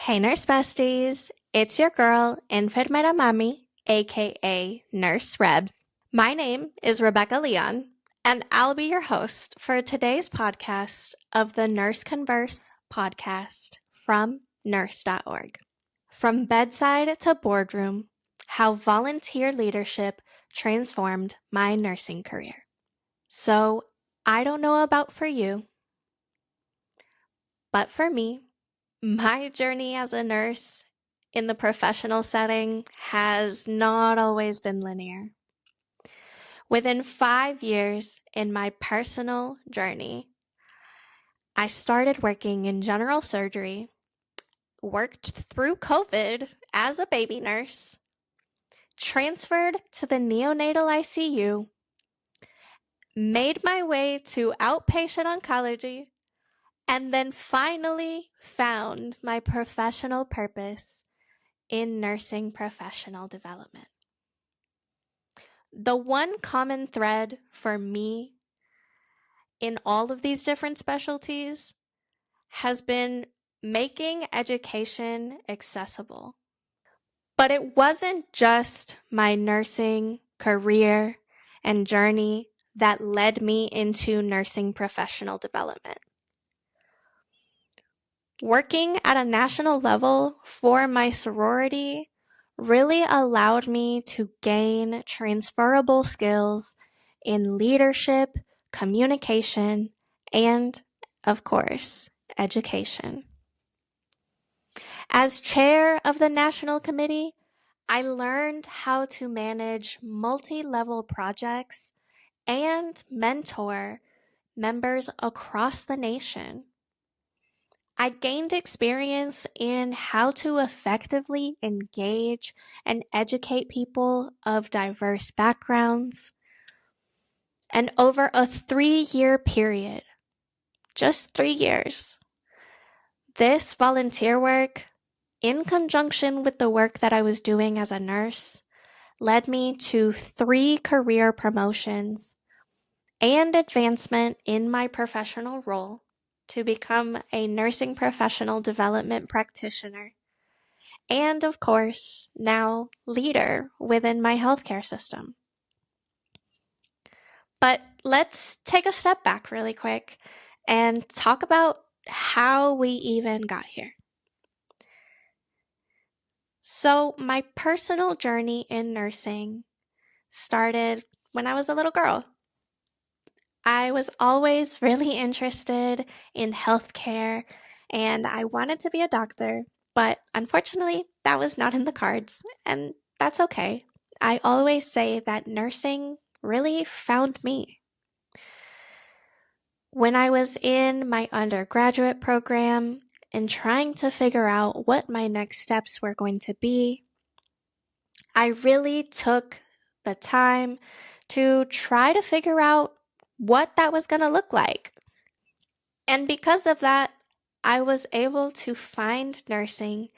Hey, Nurse Besties. It's your girl, Enfermera Mami, aka Nurse Reb. My name is Rebeca Leon, and I'll be your host for today's podcast of the Nurse Converse podcast from Nurse.org. From Bedside to Boardroom, how volunteer leadership transformed my nursing career. So, I don't know about for you, but for me, my journey as a nurse in the professional setting has not always been linear. Within 5 years in my personal journey, I started working in general surgery, worked through COVID as a baby nurse, transferred to the neonatal ICU, made my way to outpatient oncology, and then finally found my professional purpose in nursing professional development. The one common thread for me in all of these different specialties has been making education accessible. But it wasn't just my nursing career and journey that led me into nursing professional development. Working at a national level for my sorority really allowed me to gain transferable skills in leadership, communication, and, of course, education. As chair of the national committee, I learned how to manage multi-level projects and mentor members across the nation. I gained experience in how to effectively engage and educate people of diverse backgrounds. And over a 3-year period, just 3 years, this volunteer work, in conjunction with the work that I was doing as a nurse, led me to 3 career promotions and advancement in my professional role to become a nursing professional development practitioner, and of course, now leader within my healthcare system. But let's take a step back really quick and talk about how we even got here. So, my personal journey in nursing started when I was a little girl. I was always really interested in healthcare and I wanted to be a doctor, but unfortunately, that was not in the cards, and that's okay. I always say that nursing really found me. When I was in my undergraduate program and trying to figure out what my next steps were going to be, I really took the time to try to figure out what that was going to look like. And because of that, I was able to find nursing,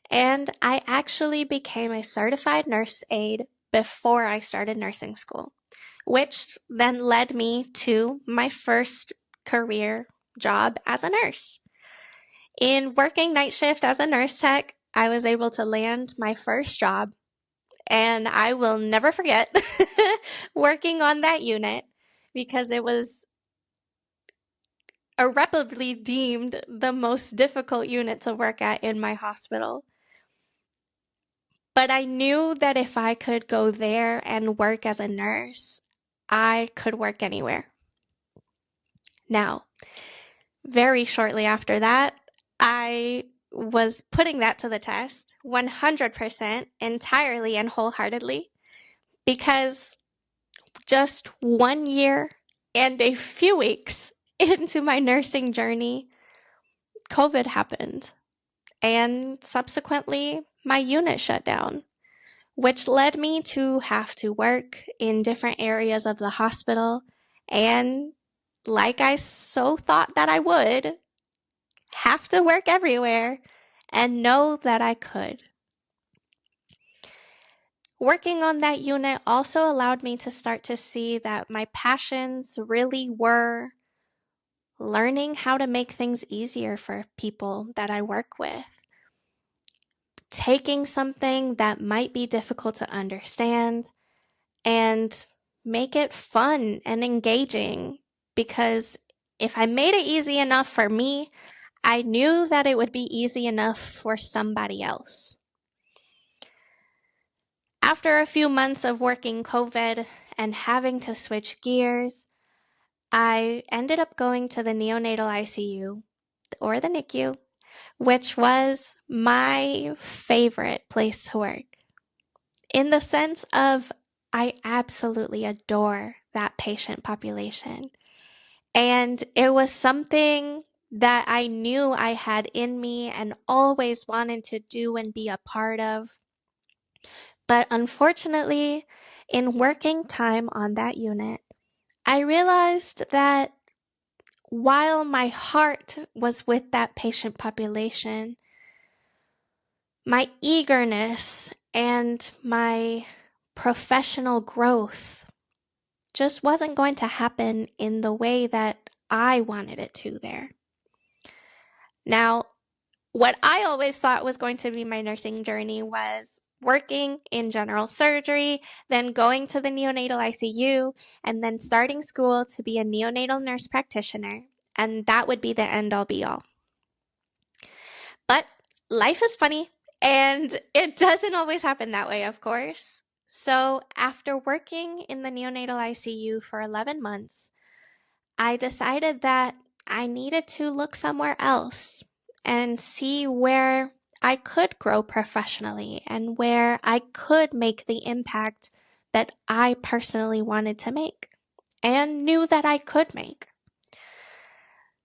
and I actually became a certified nurse aide before I started nursing school, which then led me to my first career job as a nurse. In working night shift as a nurse tech, I was able to land my first job, and I will never forget working on that unit because it was irreparably deemed the most difficult unit to work at in my hospital. But I knew that if I could go there and work as a nurse, I could work anywhere. Now, very shortly after that, I was putting that to the test 100% entirely and wholeheartedly, because just 1 year and a few weeks into my nursing journey, COVID happened, and subsequently my unit shut down, which led me to have to work in different areas of the hospital, and like I so thought that I would, have to work everywhere and know that I could. Working on that unit also allowed me to start to see that my passions really were learning how to make things easier for people that I work with, taking something that might be difficult to understand and make it fun and engaging, because if I made it easy enough for me, I knew that it would be easy enough for somebody else. After a few months of working COVID and having to switch gears, I ended up going to the neonatal ICU, or the NICU, which was my favorite place to work. In the sense of, I absolutely adore that patient population. And it was something that I knew I had in me and always wanted to do and be a part of. But unfortunately, in working time on that unit, I realized that while my heart was with that patient population, my eagerness and my professional growth just wasn't going to happen in the way that I wanted it to there. Now, what I always thought was going to be my nursing journey was working in general surgery, then going to the neonatal ICU, and then starting school to be a neonatal nurse practitioner. And that would be the end all be all. But life is funny, and it doesn't always happen that way, of course. So after working in the neonatal ICU for 11 months, I decided that I needed to look somewhere else and see where I could grow professionally and where I could make the impact that I personally wanted to make and knew that I could make.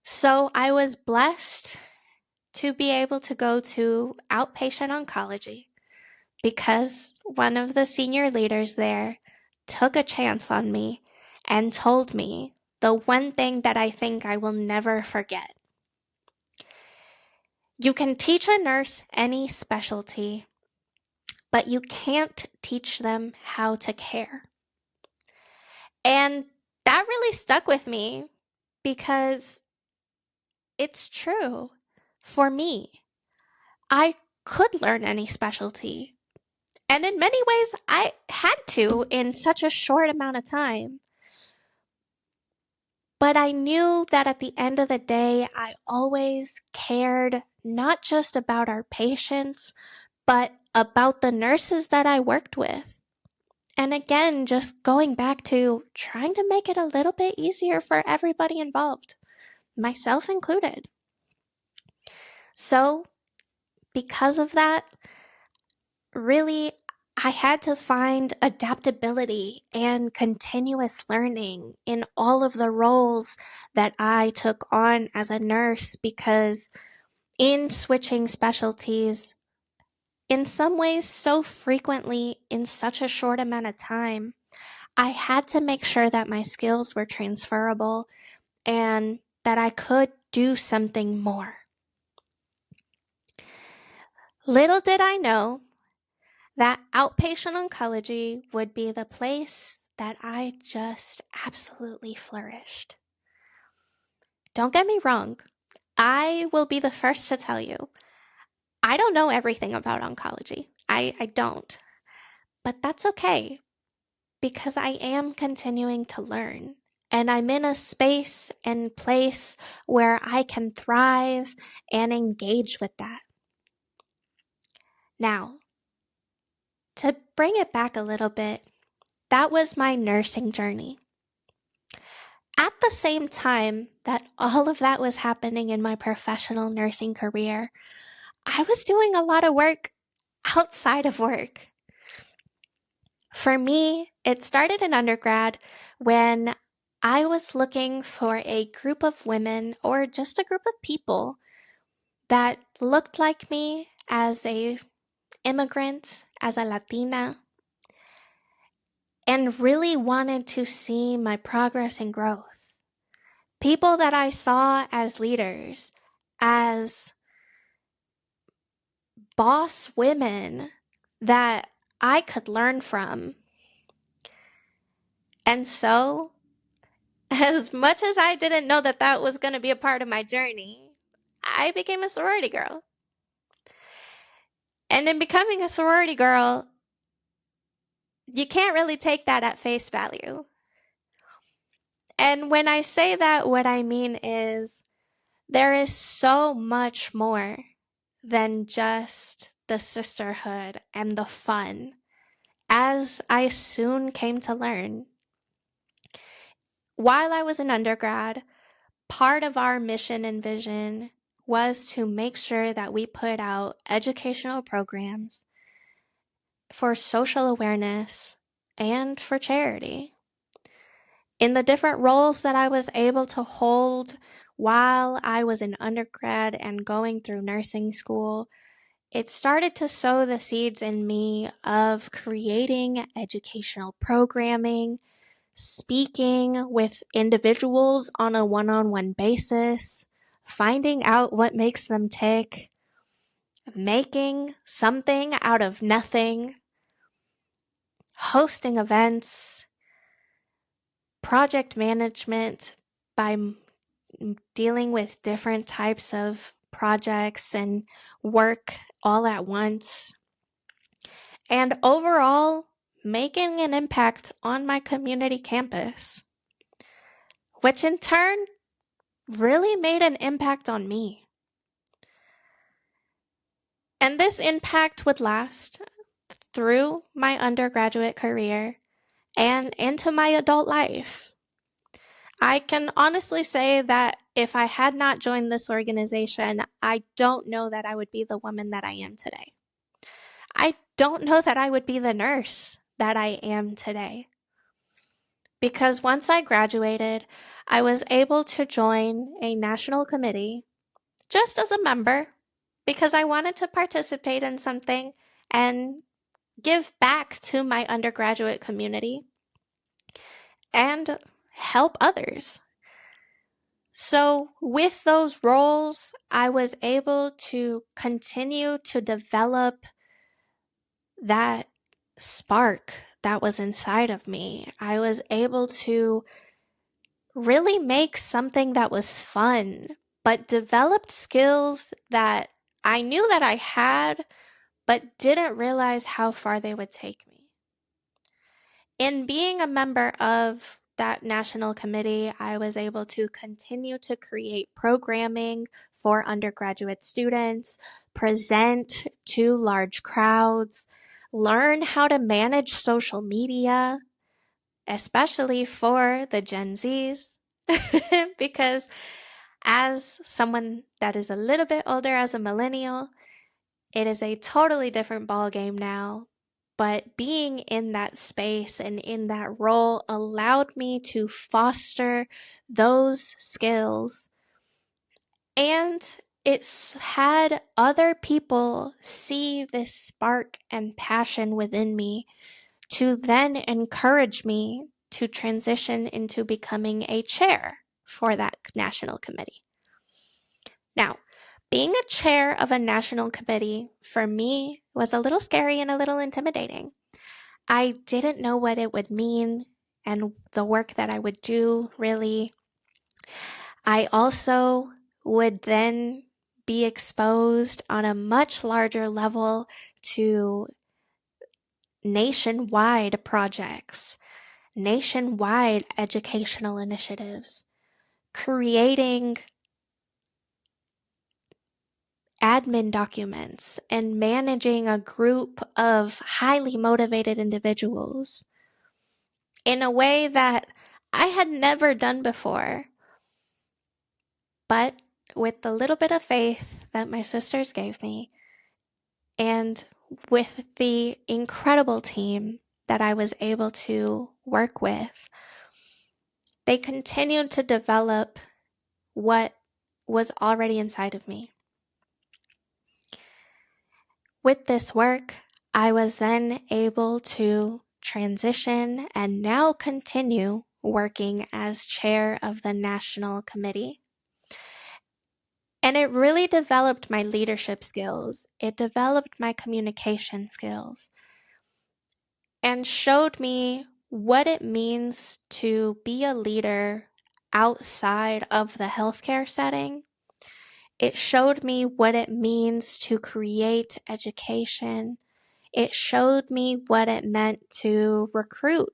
So I was blessed to be able to go to outpatient oncology because one of the senior leaders there took a chance on me and told me the one thing that I think I will never forget. You can teach a nurse any specialty, but you can't teach them how to care. And that really stuck with me because it's true. For me, I could learn any specialty. And in many ways, I had to in such a short amount of time. But I knew that at the end of the day, I always cared not just about our patients, but about the nurses that I worked with. And again, just going back to trying to make it a little bit easier for everybody involved, myself included. So, because of that, really, I had to find adaptability and continuous learning in all of the roles that I took on as a nurse, because in switching specialties, in some ways so frequently in such a short amount of time, I had to make sure that my skills were transferable and that I could do something more. Little did I know that outpatient oncology would be the place that I just absolutely flourished. Don't get me wrong, I will be the first to tell you, I don't know everything about oncology. I don't. But that's okay, because I am continuing to learn. And I'm in a space and place where I can thrive and engage with that. Now, to bring it back a little bit, that was my nursing journey. At the same time that all of that was happening in my professional nursing career, I was doing a lot of work outside of work. For me, it started in undergrad when I was looking for a group of women or just a group of people that looked like me as a immigrant, as a Latina, and really wanted to see my progress and growth. People that I saw as leaders, as boss women that I could learn from. And so, as much as I didn't know that that was going to be a part of my journey, I became a sorority girl. And And in becoming a sorority girl, you can't really take that at face value. And when I say that, what I mean is there is so much more than just the sisterhood and the fun, as I soon came to learn. While I was an undergrad, part of our mission and vision was to make sure that we put out educational programs for social awareness and for charity. In the different roles that I was able to hold while I was an undergrad and going through nursing school, it started to sow the seeds in me of creating educational programming, speaking with individuals on a one-on-one basis, finding out what makes them tick, making something out of nothing, hosting events, project management by dealing with different types of projects and work all at once, and overall making an impact on my community campus, which in turn really made an impact on me. And this impact would last through my undergraduate career and into my adult life. I can honestly say that if I had not joined this organization, I don't know that I would be the woman that I am today. I don't know that I would be the nurse that I am today. Because once I graduated, I was able to join a national committee just as a member because I wanted to participate in something and give back to my undergraduate community and help others. So with those roles, I was able to continue to develop that spark that was inside of me. I was able to really make something that was fun, but developed skills that I knew that I had, but didn't realize how far they would take me. In being a member of that national committee, I was able to continue to create programming for undergraduate students, present to large crowds, learn how to manage social media, especially for the Gen Zs, because as someone that is a little bit older, as a millennial, it is a totally different ballgame now. But being in that space and in that role allowed me to foster those skills. And it's had other people see this spark and passion within me to then encourage me to transition into becoming a chair for that national committee. Now, being a chair of a national committee for me was a little scary and a little intimidating. I didn't know what it would mean and the work that I would do, really. I also would then be exposed on a much larger level to nationwide projects, nationwide educational initiatives, creating admin documents, and managing a group of highly motivated individuals in a way that I had never done before. But with the little bit of faith that my sisters gave me, and with the incredible team that I was able to work with, they continued to develop what was already inside of me. With this work, I was then able to transition and now continue working as chair of the national committee. And it really developed my leadership skills. It developed my communication skills and showed me what it means to be a leader outside of the healthcare setting It showed me what it means to create education. It showed me what it meant to recruit.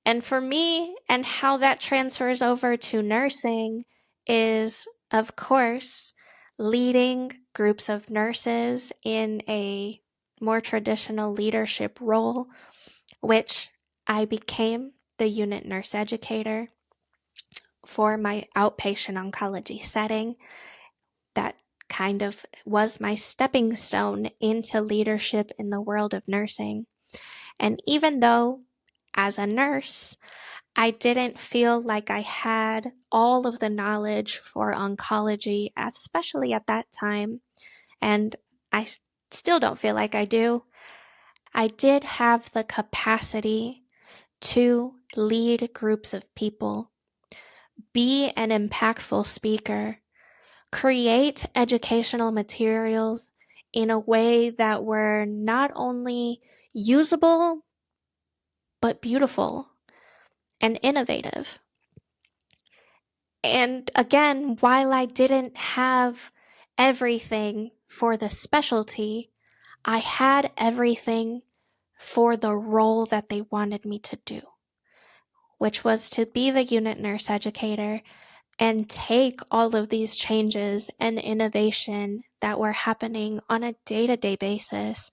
And for me, and how that transfers over to nursing is, of course, leading groups of nurses in a more traditional leadership role, which I became the unit nurse educator for my outpatient oncology setting. That kind of was my stepping stone into leadership in the world of nursing. And even though, as a nurse, I didn't feel like I had all of the knowledge for oncology, especially at that time, and I still don't feel like I do, I did have the capacity to lead groups of people, be an impactful speaker, create educational materials in a way that were not only usable, but beautiful and innovative. And again, while I didn't have everything for the specialty, I had everything for the role that they wanted me to do, which was to be the unit nurse educator and take all of these changes and innovation that were happening on a day-to-day basis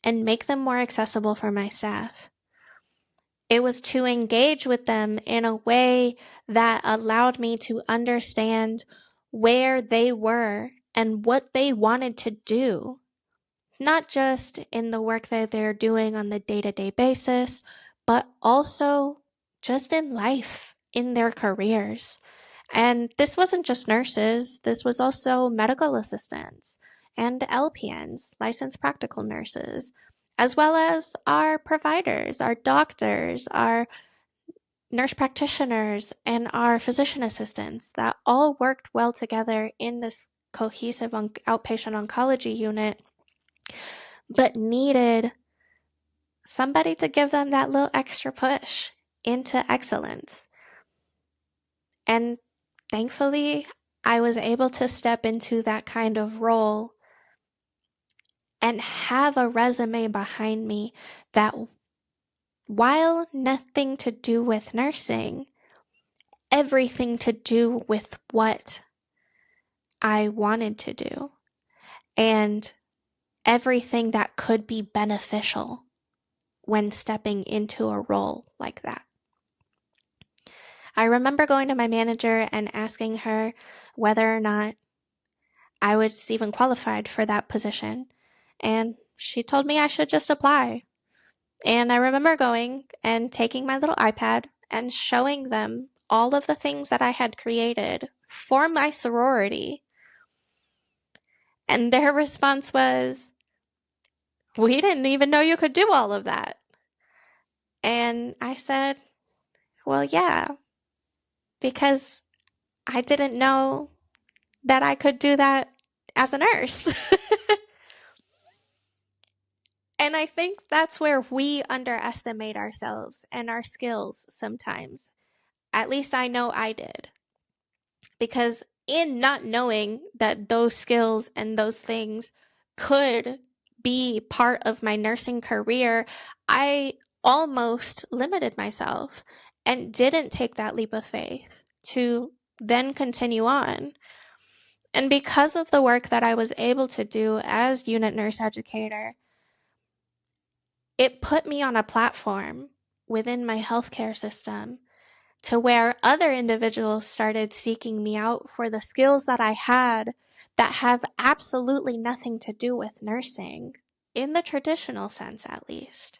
and make them more accessible for my staff. It was to engage with them in a way that allowed me to understand where they were and what they wanted to do, not just in the work that they're doing on the day-to-day basis, but also just in life, in their careers. And this wasn't just nurses, this was also medical assistants and LPNs, licensed practical nurses, as well as our providers, our doctors, our nurse practitioners, and our physician assistants that all worked well together in this cohesive outpatient oncology unit, but needed somebody to give them that little extra push into excellence. And thankfully, I was able to step into that kind of role and have a resume behind me that, while nothing to do with nursing, everything to do with what I wanted to do and everything that could be beneficial when stepping into a role like that. I remember going to my manager and asking her whether or not I was even qualified for that position, and she told me I should just apply. And I remember going and taking my little iPad and showing them all of the things that I had created for my sorority. And their response was, "We didn't even know you could do all of that." And I said, "Well, yeah, because I didn't know that I could do that as a nurse." And I think that's where we underestimate ourselves and our skills sometimes. At least I know I did. Because in not knowing that those skills and those things could be part of my nursing career, I almost limited myself and didn't take that leap of faith to then continue on. And because of the work that I was able to do as unit nurse educator, it put me on a platform within my healthcare system to where other individuals started seeking me out for the skills that I had that have absolutely nothing to do with nursing, in the traditional sense at least.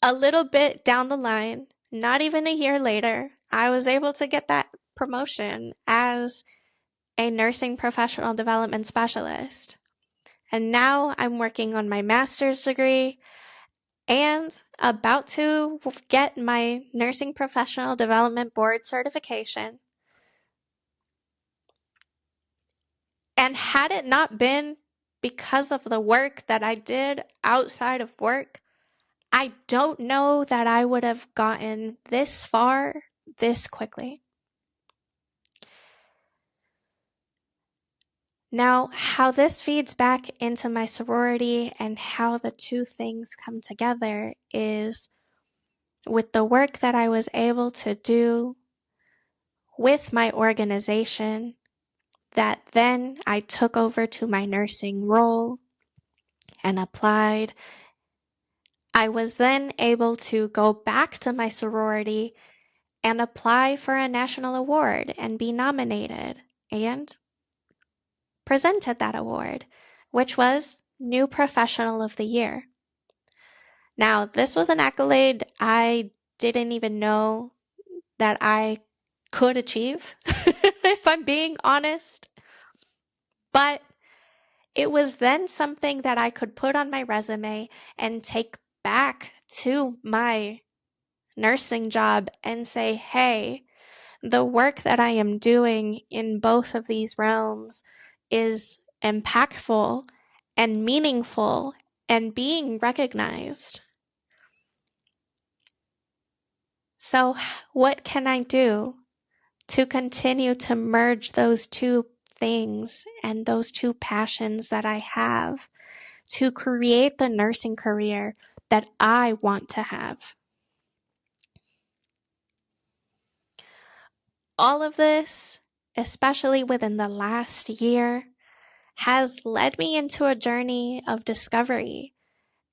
A little bit down the line, not even a year later, I was able to get that promotion as a nursing professional development specialist. And now I'm working on my master's degree and about to get my nursing professional development board certification. And had it not been because of the work that I did outside of work, I don't know that I would have gotten this far this quickly. Now, how this feeds back into my sorority and how the two things come together is with the work that I was able to do with my organization that then I took over to my nursing role and applied. I was then able to go back to my sorority and apply for a national award and be nominated and presented that award, which was New Professional of the Year. Now, this was an accolade I didn't even know that I could achieve, if I'm being honest. But it was then something that I could put on my resume and take back to my nursing job and say, hey, the work that I am doing in both of these realms is impactful and meaningful and being recognized. So, what can I do to continue to merge those two things and those two passions that I have to create the nursing career that I want to have? All of this, especially within the last year, has led me into a journey of discovery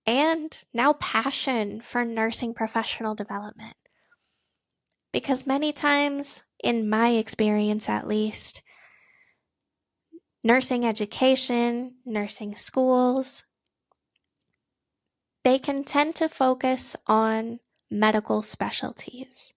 and now passion for nursing professional development. Because many times, in my experience at least, nursing education, nursing schools, they can tend to focus on medical specialties.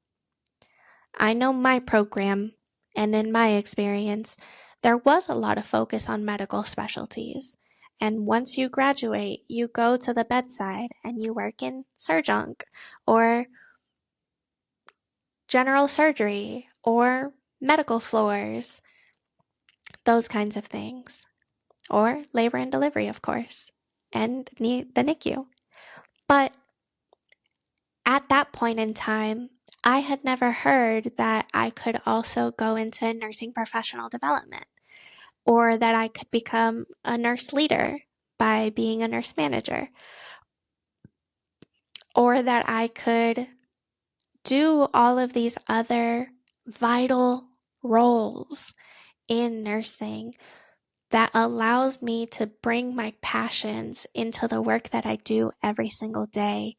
I know my program, and in my experience, there was a lot of focus on medical specialties. And once you graduate, you go to the bedside and you work in surgonc or general surgery or medical floors, those kinds of things. Or labor and delivery, of course, and the NICU. But at that point in time, I had never heard that I could also go into nursing professional development or that I could become a nurse leader by being a nurse manager or that I could do all of these other vital roles in nursing that allows me to bring my passions into the work that I do every single day.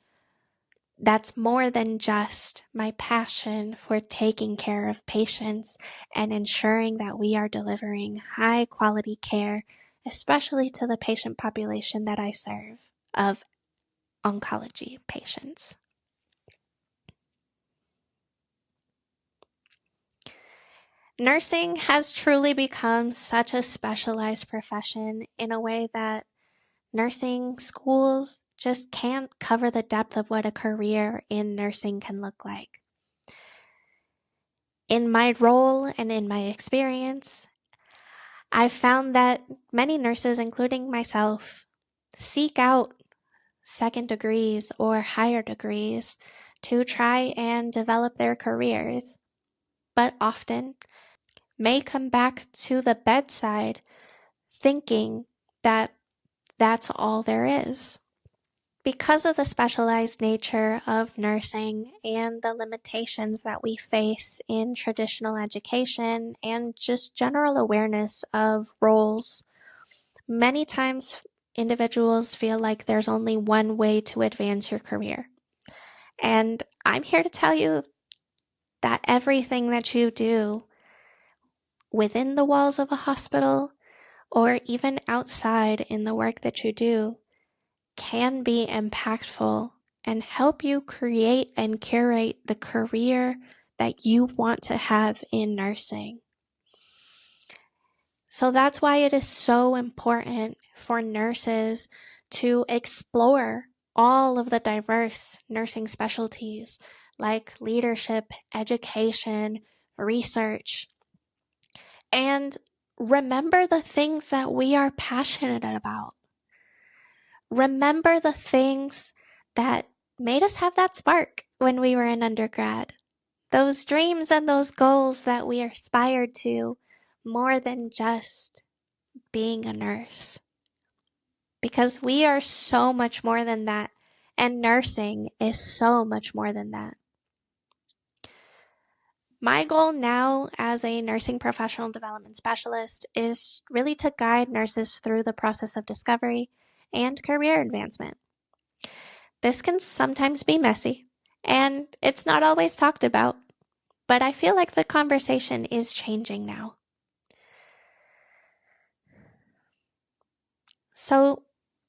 That's more than just my passion for taking care of patients and ensuring that we are delivering high quality care, especially to the patient population that I serve of oncology patients. Nursing has truly become such a specialized profession in a way that nursing schools just can't cover the depth of what a career in nursing can look like. In my role and in my experience, I've found that many nurses, including myself, seek out second degrees or higher degrees to try and develop their careers, but often may come back to the bedside thinking that that's all there is. Because of the specialized nature of nursing and the limitations that we face in traditional education and just general awareness of roles, many times individuals feel like there's only one way to advance your career. And I'm here to tell you that everything that you do within the walls of a hospital or even outside in the work that you do can be impactful and help you create and curate the career that you want to have in nursing. So that's why it is so important for nurses to explore all of the diverse nursing specialties like leadership, education, research, and remember the things that we are passionate about. Remember the things that made us have that spark when we were in undergrad. Those dreams and those goals that we aspired to more than just being a nurse. Because we are so much more than that, and nursing is so much more than that. My goal now as a nursing professional development specialist is really to guide nurses through the process of discovery and career advancement. This can sometimes be messy, and it's not always talked about, but I feel like the conversation is changing now. So,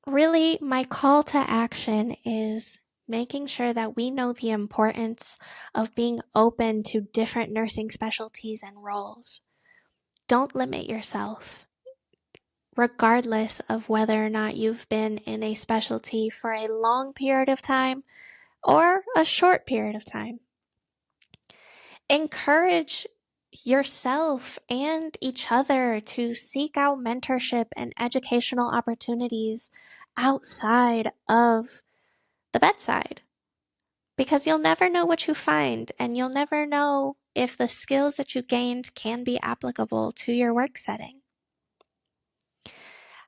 really, my call to action is making sure that we know the importance of being open to different nursing specialties and roles. Don't limit yourself, regardless of whether or not you've been in a specialty for a long period of time or a short period of time. Encourage yourself and each other to seek out mentorship and educational opportunities outside of the bedside, because you'll never know what you find, and you'll never know if the skills that you gained can be applicable to your work setting.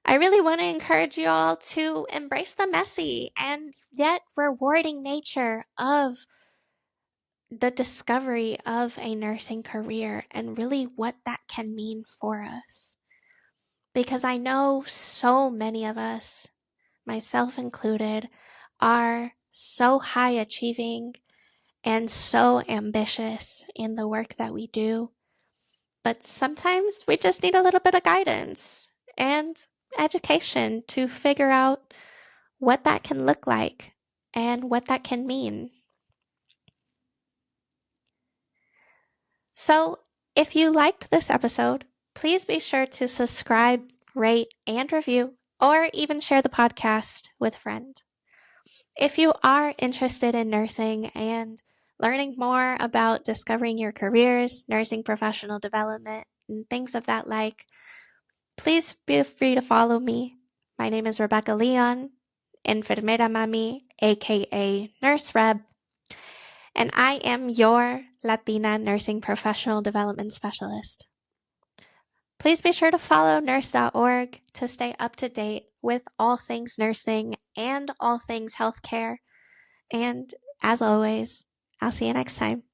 I really want to encourage you all to embrace the messy and yet rewarding nature of the discovery of a nursing career and really what that can mean for us. Because I know so many of us, myself included, are so high achieving and so ambitious in the work that we do. But sometimes we just need a little bit of guidance and education to figure out what that can look like and what that can mean. So, if you liked this episode, please be sure to subscribe, rate, and review, or even share the podcast with a friend. If you are interested in nursing and learning more about discovering your careers, nursing professional development, and things of that like, please feel free to follow me. My name is Rebeca Leon, Enfermera Mami, aka Nurse Reb, and I am your Latina nursing professional development specialist. Please be sure to follow Nurse.org to stay up to date with all things nursing and all things healthcare. And as always, I'll see you next time.